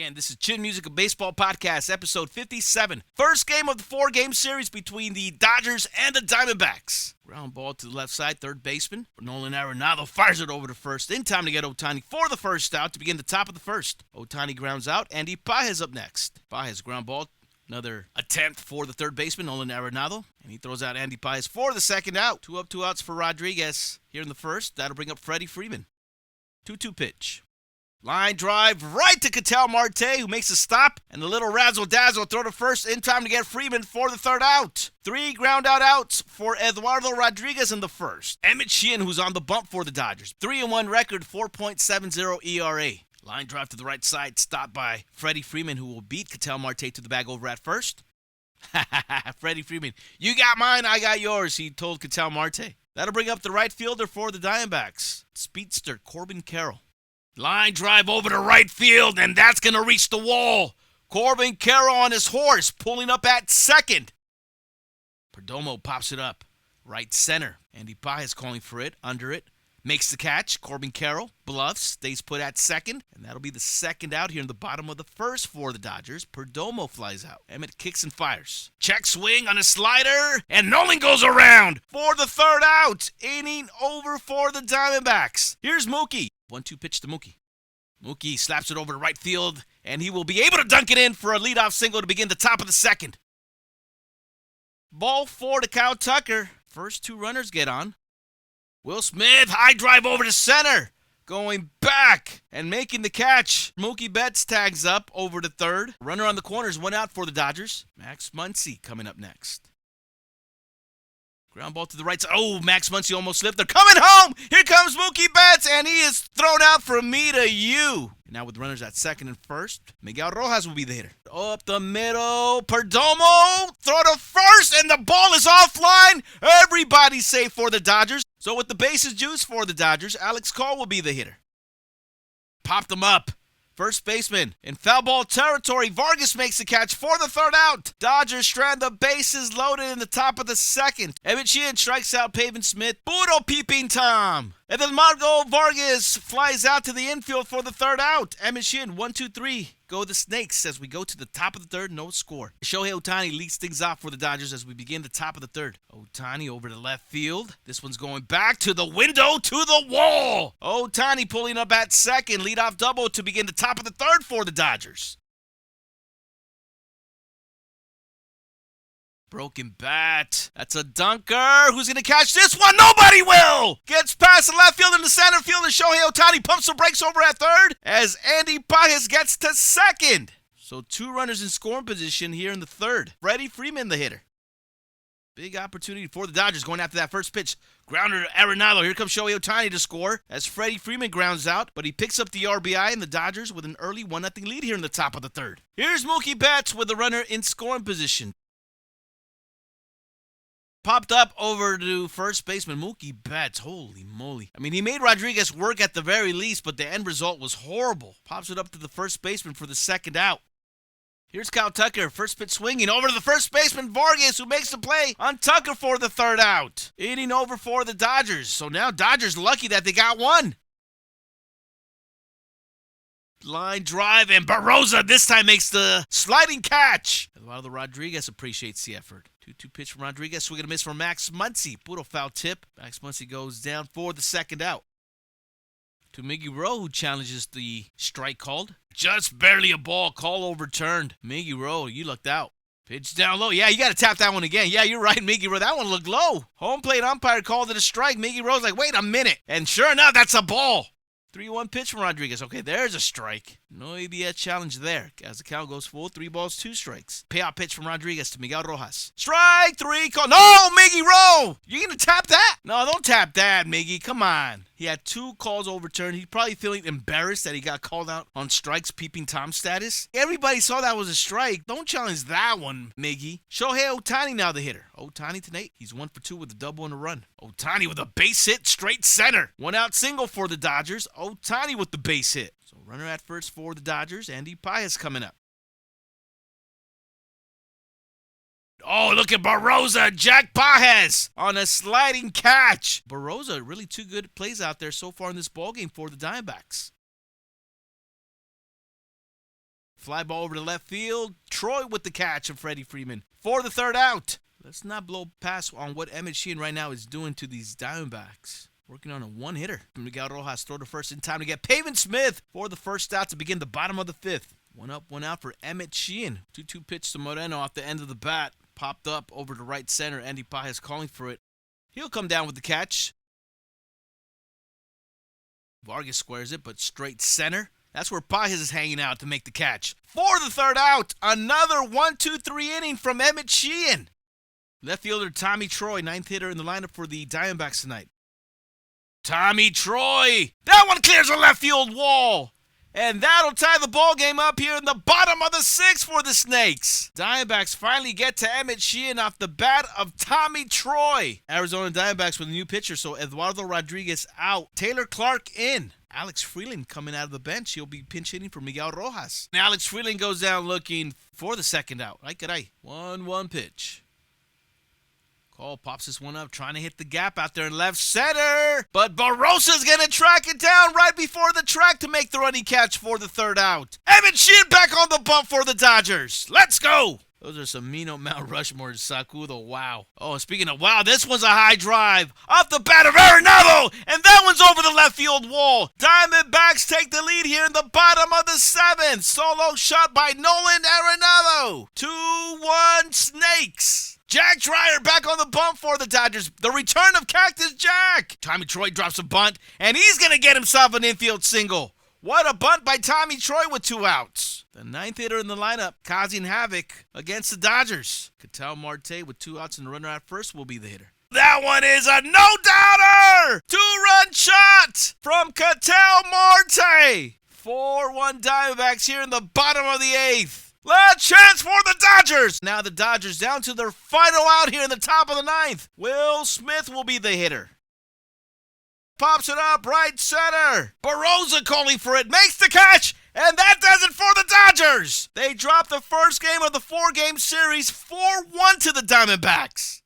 Again, this is Chin Music, a baseball podcast, episode 57. First game of the four-game series between the Dodgers and the Diamondbacks. Ground ball to the left side, third baseman. Nolan Arenado fires it over to first in time to get Ohtani for the first out to begin the top of the first. Ohtani grounds out, Andy Pages up next. Pages ground ball. Another attempt for the third baseman, Nolan Arenado. And he throws out Andy Pages for the second out. 2 up, 2 outs for Rodriguez here in the first. That'll bring up Freddie Freeman. 2-2 pitch. Line drive right to Killah Noez, who makes a stop. And a little razzle-dazzle throw to first in time to get Freeman for the third out. 3 ground-out outs for Eduardo Rodriguez in the first. Emmett Sheehan, who's on the bump for the Dodgers. 3-1 record, 4.70 ERA. Line drive to the right side, stopped by Freddie Freeman, who will beat Killah Noez to the bag over at first. Freddie Freeman, you got mine, I got yours, he told Killah Noez. That'll bring up the right fielder for the Diamondbacks, speedster Corbin Carroll. Line drive over to right field, and that's going to reach the wall. Corbin Carroll on his horse, pulling up at second. Perdomo pops it up, right center. Andy Pages calling for it, under it. Makes the catch. Corbin Carroll bluffs, stays put at second, and that'll be the second out here in the bottom of the first for the Dodgers. Perdomo flies out. Emmett kicks and fires. Check swing on a slider, and Nolan goes around for the third out. Inning over for the Diamondbacks. Here's Mookie. 1-2 pitch to Mookie. Mookie slaps it over to right field, and he will be able to dunk it in for a leadoff single to begin the top of the second. Ball 4 to Kyle Tucker. First 2 runners get on. Will Smith, high drive over to center. Going back and making the catch. Mookie Betts tags up over to third. Runner on the corners, 1 out for the Dodgers. Max Muncy coming up next. Ground ball to the right side. Oh, Max Muncy almost slipped. They're coming home. Here comes Mookie Betts, and he is thrown out from me to you. Now with runners at second and first, Miguel Rojas will be the hitter. Up the middle, Perdomo, throw to first, and the ball is offline. Everybody's safe for the Dodgers. So with the bases juiced for the Dodgers, Alex Cole will be the hitter. Popped him up. First baseman in foul ball territory. Vargas makes the catch for the third out. Dodgers strand the bases loaded in the top of the second. Emmett Sheehan strikes out Pavin Smith. Puro peeping Tom. And then Margot Vargas flies out to the infield for the third out. Emmett Sheehan, 1-2-3. Go the Snakes as we go to the top of the third, no score. Shohei Ohtani leads things off for the Dodgers as we begin the top of the third. Ohtani over to left field. This one's going back to the window, to the wall. Ohtani pulling up at second. Leadoff double to begin the top of the third for the Dodgers. Broken bat. That's a dunker. Who's going to catch this one? Nobody will! Gets past the left field and the center field, and Shohei Ohtani pumps the brakes over at third as Andy Pages gets to second. So 2 runners in scoring position here in the third. Freddie Freeman, the hitter. Big opportunity for the Dodgers going after that first pitch. Grounder to Arenado. Here comes Shohei Ohtani to score as Freddie Freeman grounds out, but he picks up the RBI and the Dodgers with an early 1-0 lead here in the top of the third. Here's Mookie Betts with the runner in scoring position. Popped up over to first baseman Mookie Betts. Holy moly. I mean, he made Rodriguez work at the very least, but the end result was horrible. Pops it up to the first baseman for the second out. Here's Kyle Tucker. First pitch swinging over to the first baseman Vargas, who makes the play on Tucker for the third out. Inning over for the Dodgers. So now Dodgers lucky that they got one. Line drive, and Barroza this time makes the sliding catch. Eduardo Rodriguez appreciates the effort. 2-2 pitch from Rodriguez. Swing and a miss from Max Muncy. Puro foul tip. Max Muncy goes down for the second out. To Miggy Rowe, who challenges the strike called. Just barely a ball. Call overturned. Miggy Rowe, you looked out. Pitch down low. Yeah, you got to tap that one again. Yeah, you're right, Miggy Rowe. That one looked low. Home plate umpire called it a strike. Miggy Rowe's like, wait a minute. And sure enough, that's a ball. 3-1 pitch from Rodriguez. Okay, there's a strike. No ABS challenge there. As the count goes full, 3 balls, 2 strikes. Payout pitch from Rodriguez to Miguel Rojas. Strike 3. Call. No, Miggy Rowe. You going to tap that? No, don't tap that, Miggy. Come on. He had 2 calls overturned. He's probably feeling embarrassed that he got called out on strikes, peeping Tom status. Everybody saw that was a strike. Don't challenge that one, Miggy. Shohei Ohtani now the hitter. Ohtani tonight, he's 1 for 2 with a double and a run. Ohtani with a base hit, straight center. 1 out single for the Dodgers. Ohtani with the base hit. So runner at first for the Dodgers. Andy Pages coming up. Oh, look at Barroza. Jack Pages on a sliding catch. Barroza, really 2 good plays out there so far in this ballgame for the Diamondbacks. Fly ball over to left field. Troy with the catch of Freddie Freeman for the third out. Let's not blow past on what Emmett Sheehan right now is doing to these Diamondbacks. Working on a one-hitter. Miguel Rojas throw to first in time to get Pavin Smith for the first out to begin the bottom of the fifth. One up, one out for Emmett Sheehan. 2-2 pitch to Moreno off the end of the bat. Popped up over to right center. Andy Pages calling for it. He'll come down with the catch. Vargas squares it, but straight center. That's where Pages is hanging out to make the catch. For the third out, another 1-2-3 inning from Emmett Sheehan. Left fielder Tommy Troy, ninth hitter in the lineup for the Diamondbacks tonight. Tommy Troy! That one clears the left field wall! And that'll tie the ball game up here in the bottom of the sixth for the Snakes. Diamondbacks finally get to Emmett Sheehan off the bat of Tommy Troy. Arizona Diamondbacks with a new pitcher, so Eduardo Rodriguez out. Taylor Clark in. Alex Freeland coming out of the bench. He'll be pinch hitting for Miguel Rojas. And Alex Freeland goes down looking for the second out. 1-1 pitch. Cole pops this one up, trying to hit the gap out there in left center. But Barrosa's going to track it down right before the track to make the running catch for the third out. Emmett Sheehan back on the bump for the Dodgers. Let's go. Those are some Mino Mount Rushmore. Sakudo, wow. Oh, speaking of wow, this one's a high drive. Off the bat of Arenado. And that one's over the left field wall. Diamondbacks take the lead here in the bottom of the seventh. Solo shot by Nolan Arenado. 2-1 Snakes. Jack Dreyer back on the bump for the Dodgers. The return of Cactus Jack. Tommy Troy drops a bunt, and he's going to get himself an infield single. What a bunt by Tommy Troy with 2 outs. The ninth hitter in the lineup, causing havoc against the Dodgers. Ketel Marte with 2 outs and a runner at first will be the hitter. That one is a no-doubter! 2-run shot from Ketel Marte. 4-1 Diamondbacks here in the bottom of the eighth. Last chance for the Dodgers. Now the Dodgers down to their final out here in the top of the ninth. Will Smith will be the hitter. Pops it up right center. Barrosa calling for it. Makes the catch. And that does it for the Dodgers. They drop the first game of the 4-game series 4-1 to the Diamondbacks.